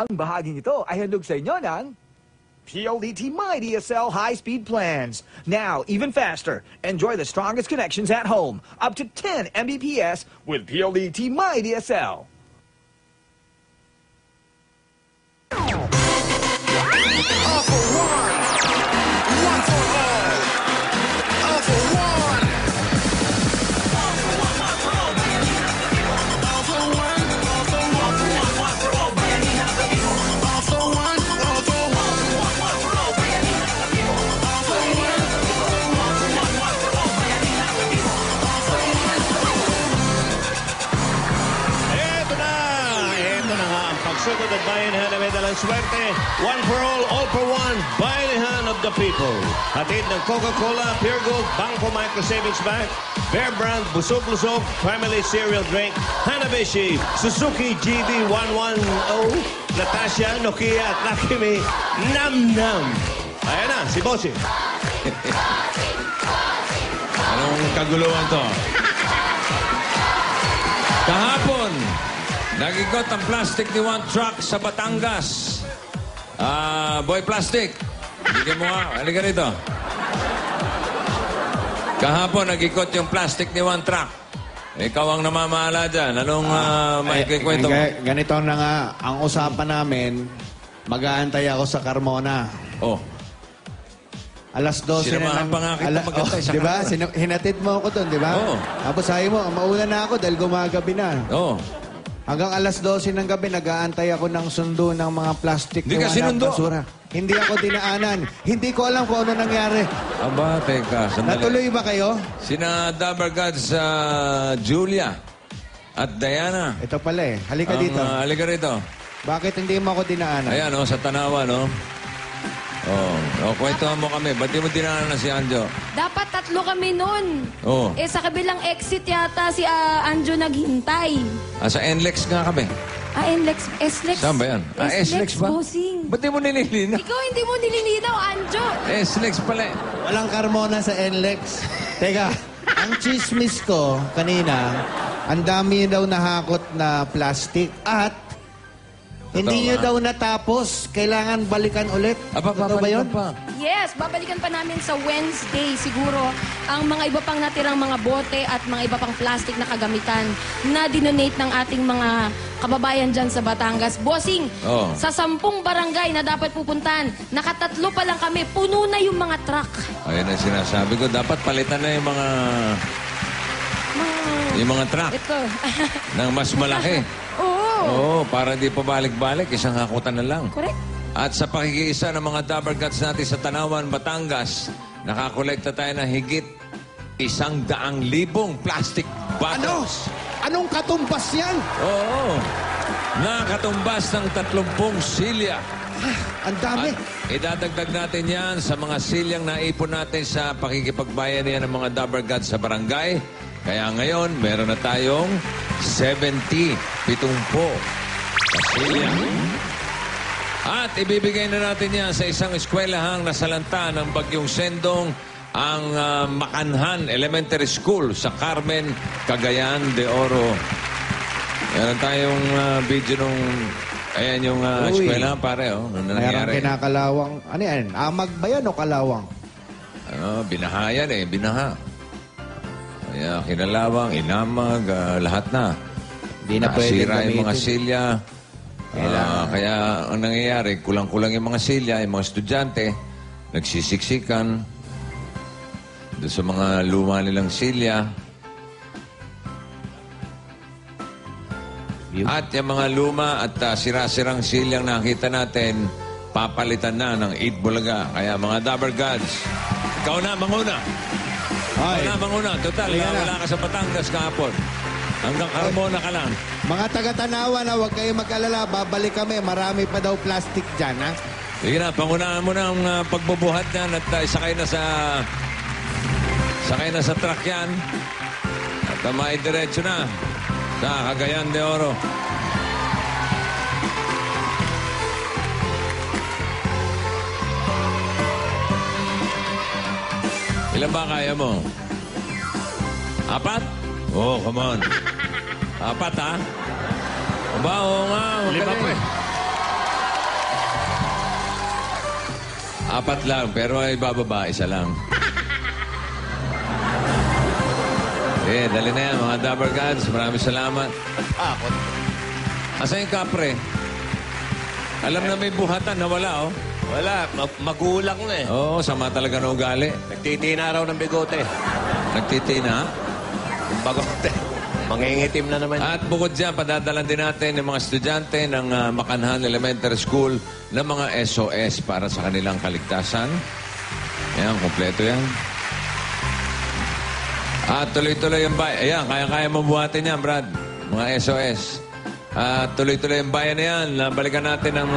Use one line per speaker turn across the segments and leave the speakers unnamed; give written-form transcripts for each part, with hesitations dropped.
Ang bahaging ito ay handog sa inyo ng PLDT MyDSL high-speed plans. Now, even faster. Enjoy the strongest connections at home. Up to 10 Mbps with PLDT MyDSL.
All for one. One for all. All for one. All for one, one for all. All for one, all for one. One for all. All for one, all for one. One for all. All for one, all for one. One for all. All for one.
Ito na nga ang pagsugod at bayanihan na may dalang swerte. One for all for one, bayanihan of the people. Hatid ng Coca-Cola, Pure Gold, Bangko Micro Savings Bank, Bear Brand, Busog-Lusog, Family Cereal Drink, Hanabishi, Suzuki GB110, Natasha, Nokia at Lucky Me, Nam Nam. Ayan na, si Bossy.
Anong kaguluhan to? Kahapon, nag-ikot ang plastic ni One Truck sa Batangas. Boy Plastic, bigyan mo nga. Halika rito. Kahapon, nag-ikot yung plastic ni One Truck. Ikaw ang namamahala dyan. Anong may kikwento mo?
Ganito na nga, ang usapan namin, mag-aantay ako sa Carmona.
Oh,
Alas 12
sinamahan pa nga kita mag-antay sa
di ba?
Carmona.
Hinatid mo ako doon, di ba?
Oo.
Tapos sabi mo, mauna na ako dahil gumagabi na.
oh.
Hanggang alas 12 ng gabi, nag-aantay ako ng sundo ng mga plastic
Hindi
na
ka sinundo.
basura. Hindi ako dinaanan. Hindi ko alam kung ano nangyari.
Aba, teka, sandali.
Natuloy ba kayo?
Sina Dabber Gods, Julia at Diana.
Ito pala eh. Halika dito.
Halika rito.
Bakit hindi mo ako dinaanan?
Ayan, sa Tanawa, no? Kwentuhan mo kami. Ba't di mo dinaanan na si Anjo?
Dapat 3 kami nun.
Oo.
Sa kabilang exit yata si Anjo naghintay.
Sa NLEX nga kami.
NLEX, SLEX.
Saan ba yan? SLEX ba?
Bossing.
Ba't di mo nililinaw?
Ikaw hindi mo nililinaw, Anjo.
SLEX pala eh.
Walang Carmona sa NLEX. Teka, ang chismis ko kanina, ang dami daw nahakot na plastic at hindi nyo daw natapos. Kailangan balikan ulit. Totoo ba yun?
Pa.
Yes, babalikan pa namin sa Wednesday siguro ang mga iba pang natirang mga bote at mga iba pang plastic na kagamitan na dinonate ng ating mga kababayan dyan sa Batangas. Bossing, sa 10 barangay na dapat pupuntahan, nakatatlo pa lang kami, puno na yung mga truck.
Ayun ang sinasabi ko. Dapat palitan na yung mga truck
Ito.
ng mas malaki.
Oo.
Para di pa balik-balik. Isang hakutan na lang.
Correct.
At sa pakikiisa ng mga Dabber Gods natin sa Tanawan, Batangas, nakakolekta tayo ng higit 100,000 plastic bottles.
Anong katumbas yan?
Oo. Nakatumbas ng 30 silya.
Ang dami.
At idadagdag natin yan sa mga silyang naipon natin sa pakikipagbayanihan ng mga Dabber Gods sa barangay. Kaya ngayon, meron na tayong 70 silya. At ibibigay na natin yan sa isang eskwelahang nasalanta ng Bagyong Sendong, ang Makanhan Elementary School sa Carmen, Cagayan de Oro. Meron tayong video nung... Ayan yung eskwela, pare,
Mayroong
nangyari.
kinakalawang. Ano yan? Amag ba yan o kalawang?
Binaha yan binaha. Kaya kinalawang, inamag, lahat na.
Hindi na pwede
Nasira yung mga
gamitin.
silya. Kaya ang nangyayari, kulang-kulang yung mga silya, yung mga estudyante, nagsisiksikan doon sa mga luma nilang silya. At yung mga luma at sira-sirang silyang nakita natin, papalitan na ng Eid Bulaga. Kaya mga Dabber Gods, ikaw na, manguna. Ikaw na, manguna. Total, wala ka sa Batangas kahapon. Hanggang Carmona ka lang.
Mga taga-Tanawa na huwag kayong mag-alala. Babalik kami. Marami pa daw plastic dyan, ha?
Sige na, pangunahan mo na ang pagbubuhat yan at sakay na sa truck yan. At maidiretso na sa Cagayan de Oro. Ilan ba kaya mo? 4? Oh, come on. 4, ha? Aba, oo nga.
5 pa eh.
Apat lang, pero ay bababa, isa lang. Dali na yan, mga Dabber Gods. Maraming salamat.
Takot.
Asan yung kapre? Alam na may buhatan, nawala, oh.
Wala, magulang na eh.
Oo, sama talaga ng ugali.
Nagtitina raw ng bigote.
Nagtitina.
Yung bagote. Mangingitim na naman.
At bukod dyan, padadalan din natin ng mga estudyante ng Makanhan Elementary School ng mga SOS para sa kanilang kaligtasan. Ayan, kompleto yan. At tuloy-tuloy yung bayan. Ayan, kaya-kaya mabuhatin yan, Brad. Mga SOS. At tuloy-tuloy yung bayan na yan. Balikan natin ang...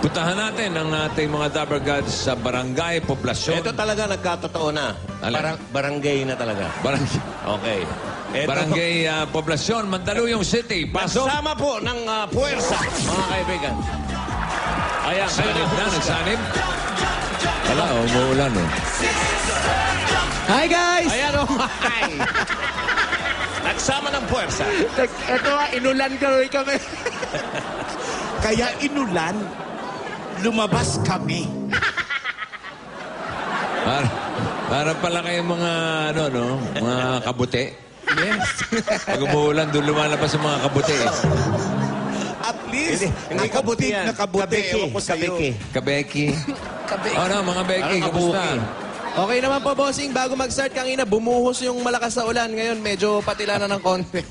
puntahan natin ang ating mga Dabber Gods sa barangay, poblasyon.
Ito talaga nagkatotoo na.
Alin?
Barangay na talaga.
Barangay,
Okay. Ito,
barangay poblasyon, Mandaluyong City. Pasok.
Kasama po ng puwersa, mga kaibigan. Ayan,
Sanib na, nagsanib. Wala, umuulan, oh.
Hi, guys!
Ayan o. Hi. Nagsama ng puwersa.
Ito nga, inulan kami.
Kaya inulan, lumabas kami.
Para pala kayong mga, mga kabute.
Yes.
Pag umuulan, doon lumalabas ang mga kabute.
At least,
Hindi kabuti yan.
na kabuti. Ewan ko sa'yo.
Kabeki. Mga Becky,
Parang
kamusta?
kabuki.
Okay naman po, bossing. Bago mag-start kanina, bumuhos yung malakas na ulan. Ngayon, medyo patila na ng konti.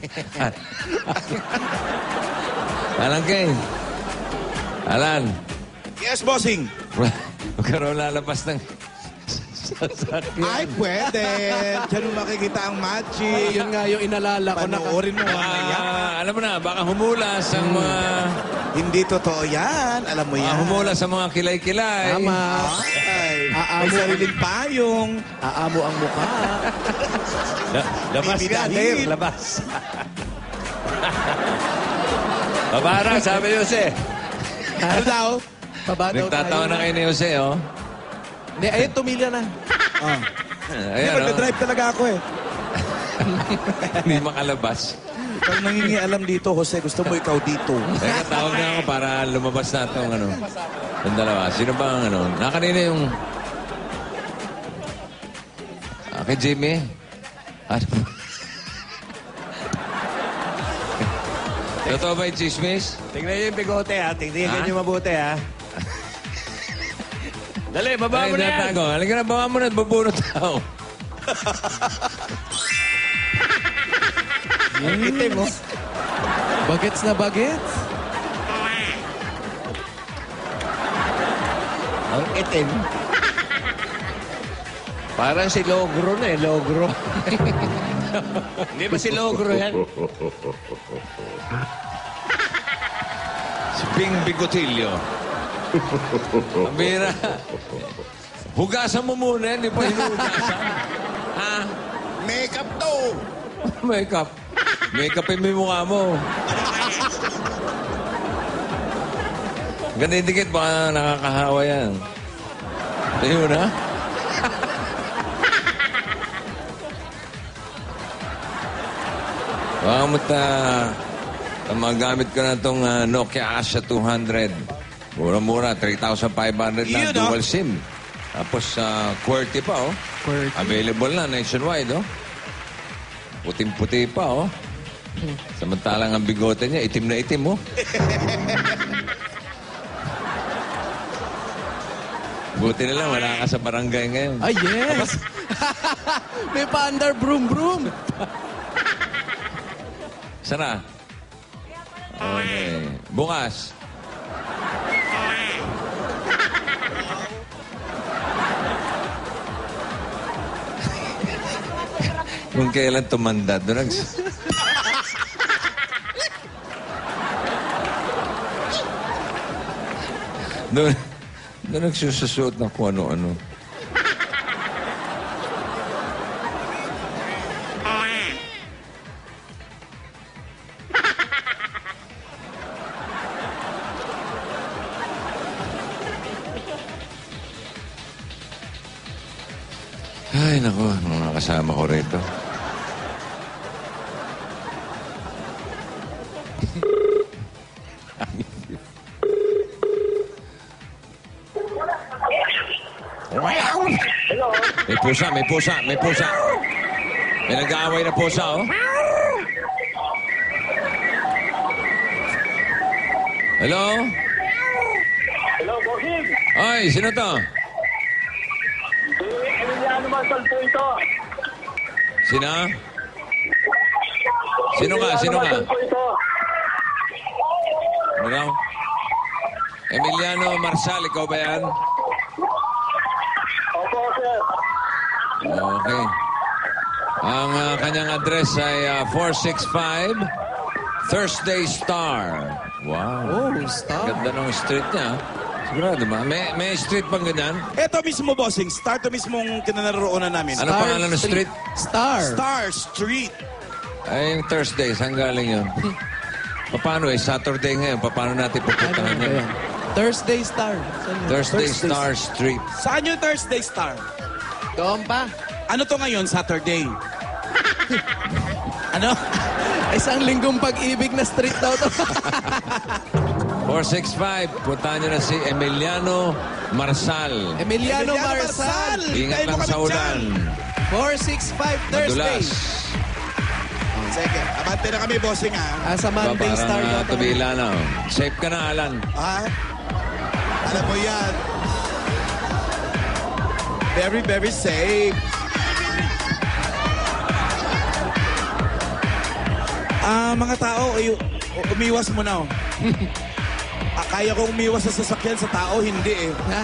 Alan King. Alan.
Yes, bossing.
Huwag ka raw lalabas ng sasakyan.
Ay, pwede. Diyan mo makikita ang magic.
Yun nga yung inalala ko na.
Panoorin mo mamaya.
Alam mo na, baka humulas ang mga...
Hindi totoo yan. Alam mo
Baka
yan.
humulas ang mga kilay-kilay.
Tama.
Ay,
Aamo.
may sariling payong.
Aamo ang mukha.
Labas ka,
Bibidahil.
Dave. Labas. Babara, sabi ni Jose.
Ano daw? Baba daw
Nagtatawa
tayo.
na kayo ni Jose, oh.
Hindi, ayun, tumilya na.
Hindi,
Ayan, oh.
magdadrive talaga ako eh.
Hindi makalabas.
Pag nangingialam dito, Jose, gusto mo ikaw dito.
Teka, tawag na ako para lumabas na itong yung dalawa. Sino ba ang Nakanina yung... Kay Jimmy? Ano? Totoo ba yung chismis?
Tingnan niyo yung bigote, ha? Tingnan niyo mabuti, ha? Dali, baba mo na yan.
Tago. Halika na, baba mo na at bubunot ako.
Ang itim, oh.
Bagets na bagets.
Ang itim. Parang si Logro na eh, Logro. Hindi ba si Logro yan?
Si Bing Bigotilio. Ang bira. Hugasan mo muna, hindi pa hinugasan. Ha?
Makeup to.
Makeup. Makeupin mo yung mukha mo. Ganun dikit, baka nakakahawa yan. Tayo na. Baka magamit ko na itong Nokia Asha 200. Mura-mura, 3,500 lang,
Yun,
dual SIM. Tapos QWERTY pa, oh.
QWERTY.
Available na nationwide, oh. Puting-puti pa, oh. Samantalang ang bigote niya, itim na itim, oh. Buti na lang, wala ka sa barangay ngayon.
Ay, yes! May pa-under broom.
Sana? Okay. Bukas. Kung kailan tumanda, doon doon nagsususuot na kung ano-ano. Ay, naku, mga kasama ko rito. May pusa, may pusa, may pusa. May nag-aaway na pusa, oh. Hello?
Hello, Bossing.
Ay, sino to?
Emiliano Marsal po ito.
Sina? Sino ka? Sino ka?
Marsal po ito.
Ano? Emiliano Marsal, ikaw ba yan?
Opo, sir.
Okay. Ang kanyang address ay 465 Thursday Star. Wow.
Oh, star.
Ganda ng street niya. Sigurado ba? May street bang ganyan?
Ito mismo, bossing. Start to mismong kinanaroonan namin.
Ano pangalan ng street?
Star.
Star Street.
Ay, yung Thursday. Saan galing yun? Paano Saturday ngayon. Paano natin pupuntahan
Ano ba
yun?
yan? Thursday Star. Saan yun?
Thursday Star Street.
Saan yung Thursday Star?
Doon pa.
Ano to ngayon, Saturday? Ano?
Isang linggong pag-ibig na street daw to.
465. Puntahan niyo na si Emiliano Marsal.
Emiliano Marsal.
Ingat lang sa ulan.
465 Thursday.
Madulas.
Sige, abante na kami, bossing, ha?
Sa Monday Star
Parang
daw to.
tumila na. Oh. Safe ka na, Alan.
Ha? Alam mo yan. Very, very safe. Mga tao, umiwas mo na. Kaya ko umiwas sa sasakyan, sa tao, hindi eh.
Ha?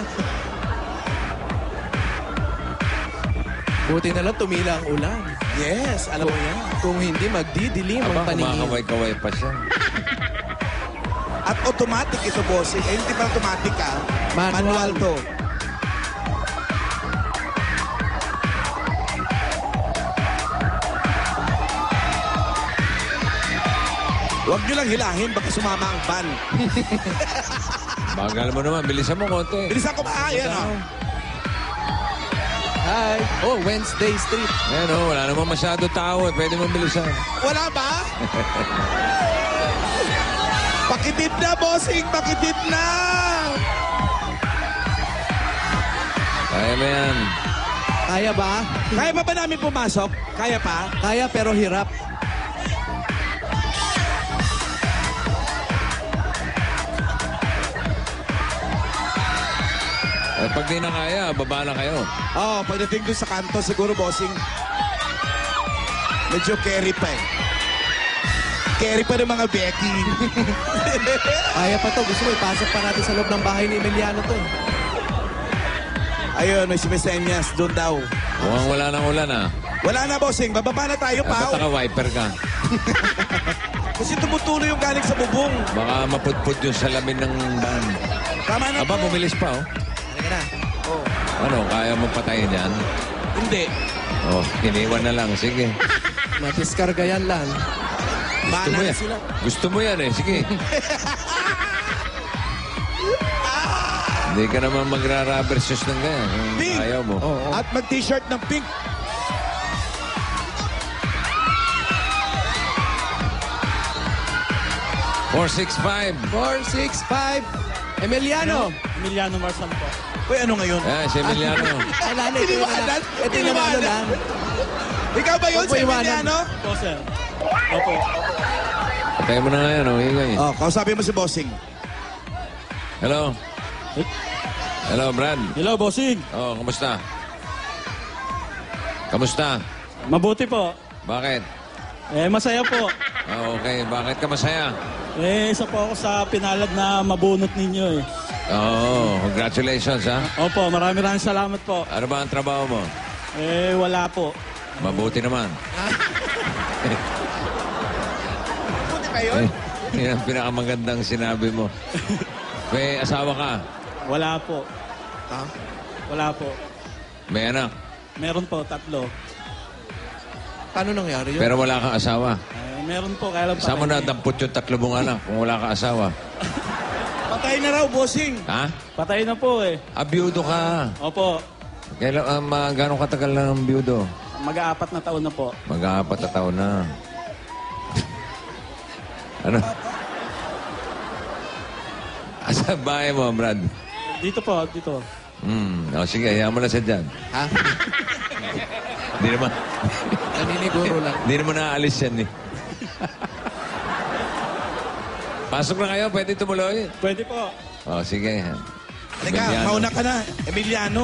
Buti na lang tumila ang ulan.
Yes, alam mo yan.
Kung hindi, magdidilim ang
Aba,
paningin.
kumakaway-kaway pa siya.
At automatic ito, bossing. Eh, hindi pa automatic, ha?
Manual.
to. Huwag nyo lang hilahin, baka sumama ang van.
Bagal mo naman. Bilisan mo konti.
Bilisan ko ba? Ayan, oh.
Hi. Oh, Wednesday Street.
Ayan o, wala naman masyado tao. Pwede mong bilisan.
Wala ba? Pakitid na, bossing! Pakitid na!
Kaya mo yan.
Kaya ba?
Kaya pa ba namin pumasok? Kaya pa?
Kaya pero hirap.
Eh, pag di na kaya, baba na kayo.
Oo, pagdating doon sa kanto, siguro, bossing. Medyo carry pa eh. Carry pa ng mga Becky.
Kaya pa to. Gusto mo, ipasok pa natin sa loob ng bahay ni Emiliano to.
Ayun, may sumisenyas. Doon daw.
Mukhang wala nang ulan, ah.
Wala na, bossing. Bababa na tayo,
Ba't
pao.
naka-wiper ka?
Kasi tumutuloy yung galing sa bubong.
Baka mapudpud yung salamin ng van.
Tama na
Aba,
po.
bumilis pa, oh.
Halika na.
Ano, kaya mo patayin yan?
Hindi.
Oh, iniwan na lang. Sige.
Matiskarga yan lang.
Gusto mo
Bahala na
yan.
sila.
Gusto mo yan eh. Sige. Hindi ka naman magra-rubber shoes ng ganyan. Kung
Pink.
ayaw mo.
At mag-t-shirt ng pink.
$465.
465 Emiliano.
Emiliano Marsal po.
Uy, ano ngayon?
Ayan, si Emiliano.
Kailan ito yung
Tiniwanan?
ito yung nanalo lang.
Ikaw ba yun,
Huwag mo
si
iwanan.
Emiliano?
Opo, sir. Opo.
Patay mo na nga yan, oh. Ingay.
Oh, kausapin mo si bossing.
Hello? Hello, Brad.
Hello, Bossing.
Oh, kamusta? Kamusta?
Mabuti po.
Bakit?
Masaya po.
Oh, okay. Bakit ka masaya?
Isa po ako sa pinalad na mabunot ninyo eh.
Oh, congratulations, ha?
Opo, maraming salamat po.
Ano ba ang trabaho mo?
Wala po.
Mabuti naman.
Buti ba yun?
Yan ang pinakamagandang sinabi mo. May asawa ka?
Wala po.
Ha?
Wala po.
May anak?
Meron po, 3.
Paano nangyari yun?
Pero wala kang asawa?
Meron po, kaya lang
Saan mo na dampot yung 3 mong anak kung wala kang asawa?
Patay na raw, bossing.
Ha?
Patay na po eh.
Abiyudo ka.
Opo,
Kailan, gano'ng katagal na ang biyudo?
mag-4 na taon na po.
Mag-4 na taon na. Ano? Asa bahay mo, Brad?
Dito po, dito.
O sige, hayaan mo na siya dyan.
Ha?
Hindi naman,
Naniniguro lang.
hindi naman naaalis yan eh. Pasok na kayo, pwede tumuloy?
Pwede po.
O sige.
Teka,
Emiliano.
mauna ka na. Emiliano.